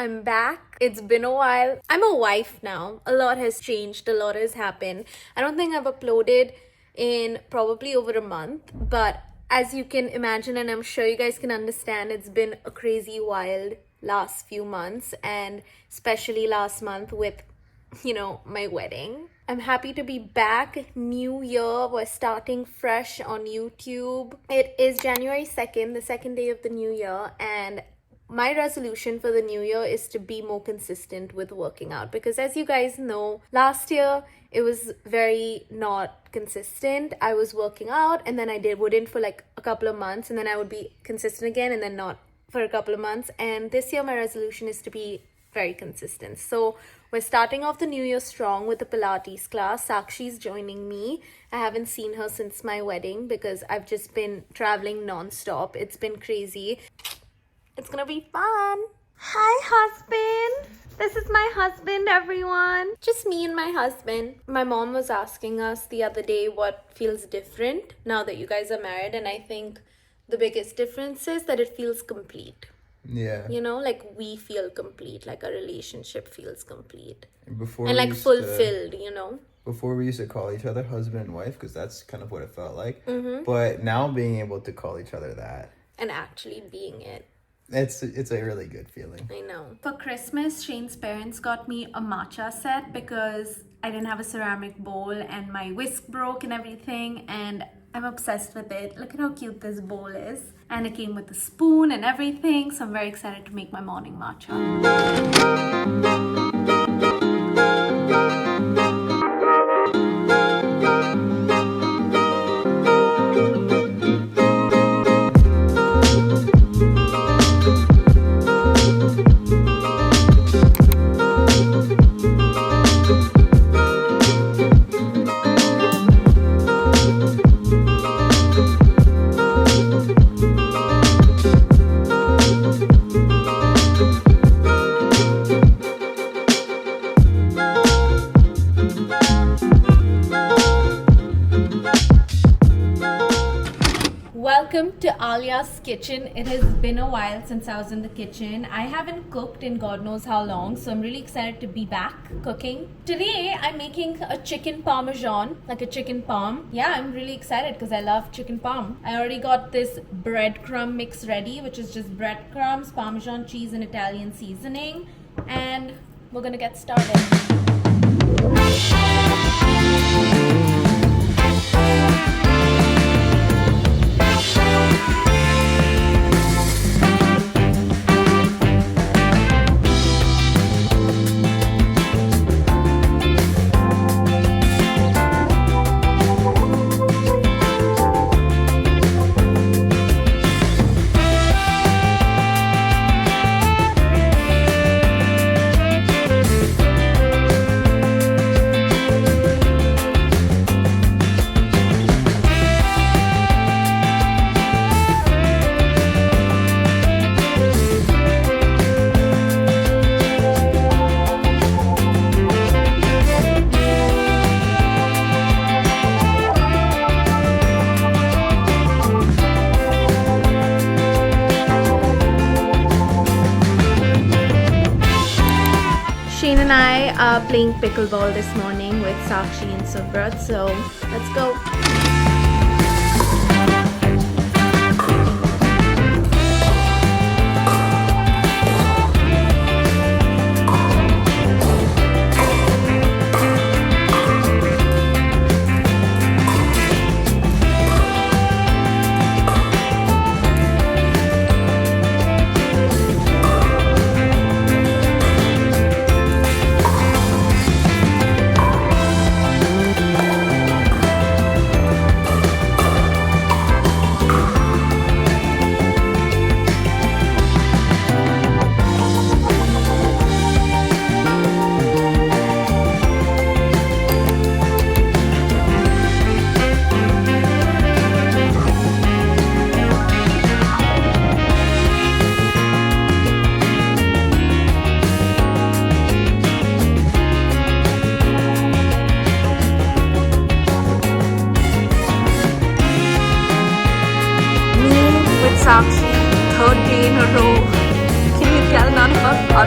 I'm back. It's been a while. I'm a wife now. A lot has changed, a lot has happened. I don't think I've uploaded in probably over a month, but as you can imagine, and I'm sure you guys can understand, it's been a crazy, wild last few months, and especially last month with, my wedding. I'm happy to be back. New year, we're starting fresh on YouTube. It is January 2nd, the second day of the new year, and my resolution for the new year is to be more consistent with working out, because as you guys know, last year it was very not consistent. I was working out and then I wouldn't for like a couple of months, and then I would be consistent again and then not for a couple of months. And this year my resolution is to be very consistent. So we're starting off the new year strong with a Pilates class. Sakshi's joining me. I haven't seen her since my wedding because I've just been traveling non-stop. It's been crazy. It's gonna be fun. Hi, husband. This is my husband, everyone. Just me and my husband. My mom was asking us the other day what feels different now that you guys are married, and I think the biggest difference is that it feels complete. Yeah. Like we feel complete, like our relationship feels complete. Before and like fulfilled, Before we used to call each other husband and wife, because that's kind of what it felt like. Mm-hmm. But now being able to call each other that. And actually being it. It's a really good feeling. I know. For Christmas, Shane's parents got me a matcha set because I didn't have a ceramic bowl and my whisk broke and everything, and I'm obsessed with it. Look at how cute this bowl is. And it came with a spoon and everything, so I'm very excited to make my morning matcha. Welcome to Aaliyah's kitchen. It has been a while since I was in the kitchen. I haven't cooked in God knows how long, so I'm really excited to be back cooking. Today I'm making a chicken parmesan, like a chicken parm. Yeah, I'm really excited because I love chicken parm. I already got this breadcrumb mix ready, which is just breadcrumbs, parmesan cheese, and Italian seasoning. And we're gonna get started. Shane and I are playing pickleball this morning with Sakshi and Subrat, so let's go.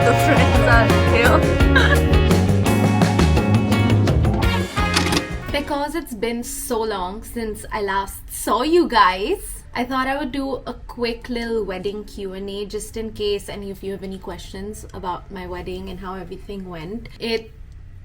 the friends are here. Because it's been so long since I last saw you guys, I thought I would do a quick little wedding Q&A just in case any of you have any questions about my wedding and how everything went. It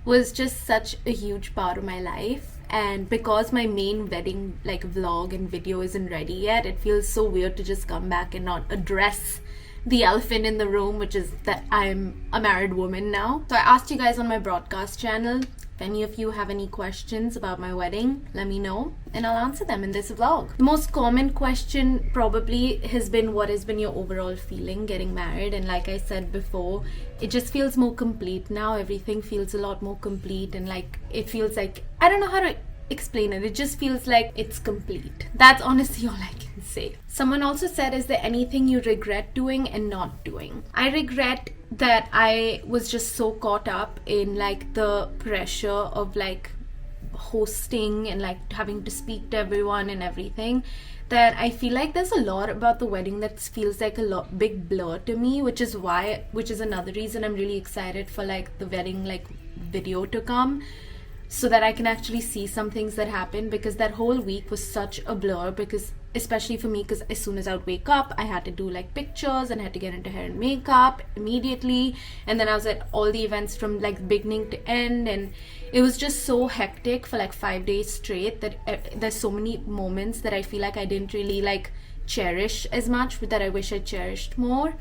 was just such a huge part of my life, and because my main wedding vlog and video isn't ready yet, it feels so weird to just come back and not address the elephant in the room, which is that I'm a married woman now. So I asked you guys on my broadcast channel, if any of you have any questions about my wedding, let me know and I'll answer them in this vlog. The most common question probably has been, what has been your overall feeling getting married? And like I said before, it just feels more complete now. Everything feels a lot more complete, and it feels like, I don't know how to explain it. It just feels like it's complete. That's honestly all I can say. Someone also said, is there anything you regret doing and not doing? I regret that I was just so caught up in the pressure of hosting and having to speak to everyone and everything, that I feel like there's a lot about the wedding that feels like a big blur to me, which is another reason I'm really excited for the wedding video to come, so that I can actually see some things that happen, because that whole week was such a blur, because especially for me, because as soon as I would wake up, I had to do pictures and I had to get into hair and makeup immediately, and then I was at all the events from beginning to end, and it was just so hectic for 5 days straight that there's so many moments that I feel like I didn't really cherish as much, that I wish I cherished more.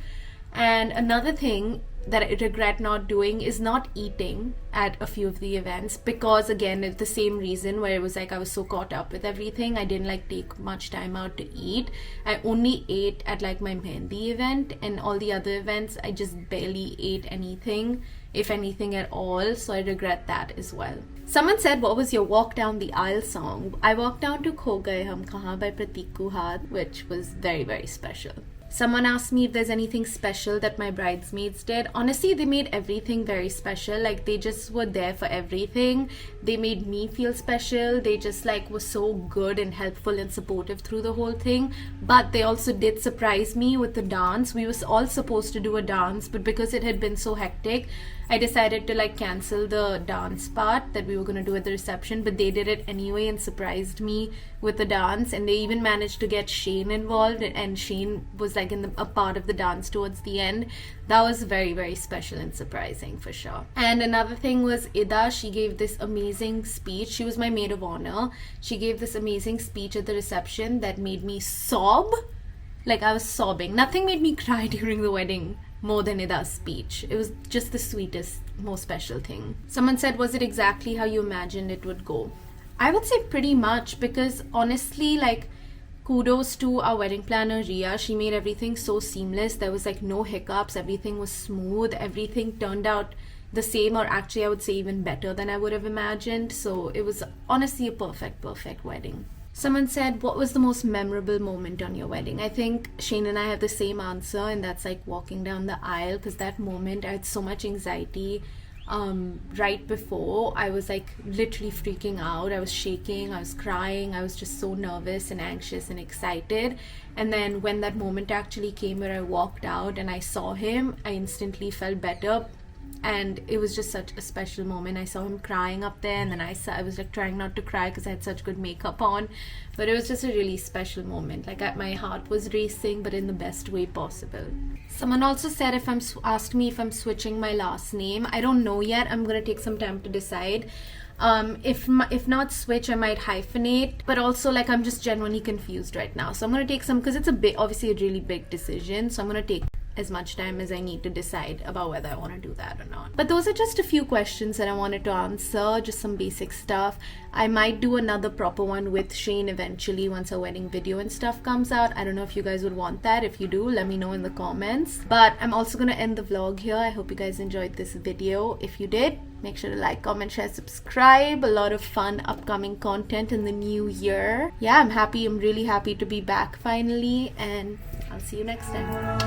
And another thing that I regret not doing is not eating at a few of the events, because again, it's the same reason, where it was I was so caught up with everything, I didn't take much time out to eat. I only ate at my Mehndi event, and all the other events I just barely ate anything, if anything at all, so I regret that as well. Someone said, what was your walk down the aisle song? I walked down to Kho Gaye Hum Kahan by Pratik Kuhad, which was very, very special. Someone asked me if there's anything special that my bridesmaids did. Honestly, they made everything very special. They just were there for everything. They made me feel special. They just were so good and helpful and supportive through the whole thing. But they also did surprise me with the dance. We were all supposed to do a dance, but because it had been so hectic, I decided to cancel the dance part that we were going to do at the reception, but they did it anyway and surprised me with the dance. And they even managed to get Shane involved, and Shane was in a part of the dance towards the end. That was very, very special and surprising for sure. And another thing was Ida. She gave this amazing speech. She was my maid of honor. She gave this amazing speech at the reception that made me sob. I was sobbing. Nothing made me cry during the wedding more than Ida's speech. It was just the sweetest, most special thing. Someone said, was it exactly how you imagined it would go? I would say pretty much, because honestly, kudos to our wedding planner Ria. She made everything so seamless. There was no hiccups. Everything was smooth. Everything turned out the same, or actually I would say even better than I would have imagined. So it was honestly a perfect wedding. Someone said, what was the most memorable moment on your wedding? I think Shane and I have the same answer, and that's walking down the aisle, because that moment I had so much anxiety. Right before, I was literally freaking out. I was shaking, I was crying, I was just so nervous and anxious and excited. And then when that moment actually came, where I walked out and I saw him, I instantly felt better. And it was just such a special moment. I saw him crying up there, and then I was trying not to cry because I had such good makeup on, but it was just a really special moment. My heart was racing, but in the best way possible. Someone also said, asked me if I'm switching my last name. I don't know yet. I'm gonna take some time to decide. If not switch, I might hyphenate, but also I'm just genuinely confused right now. So I'm gonna take some, because it's obviously a really big decision. So I'm gonna take as much time as I need to decide about whether I want to do that or not. But those are just a few questions that I wanted to answer, just some basic stuff. I might do another proper one with Shane eventually once our wedding video and stuff comes out. I don't know if you guys would want that. If you do, let me know in the comments. But I'm also going to end the vlog here. I hope you guys enjoyed this video. If you did, make sure to like, comment, share, subscribe. A lot of fun upcoming content in the new year. Yeah, I'm really happy to be back finally, and I'll see you next time.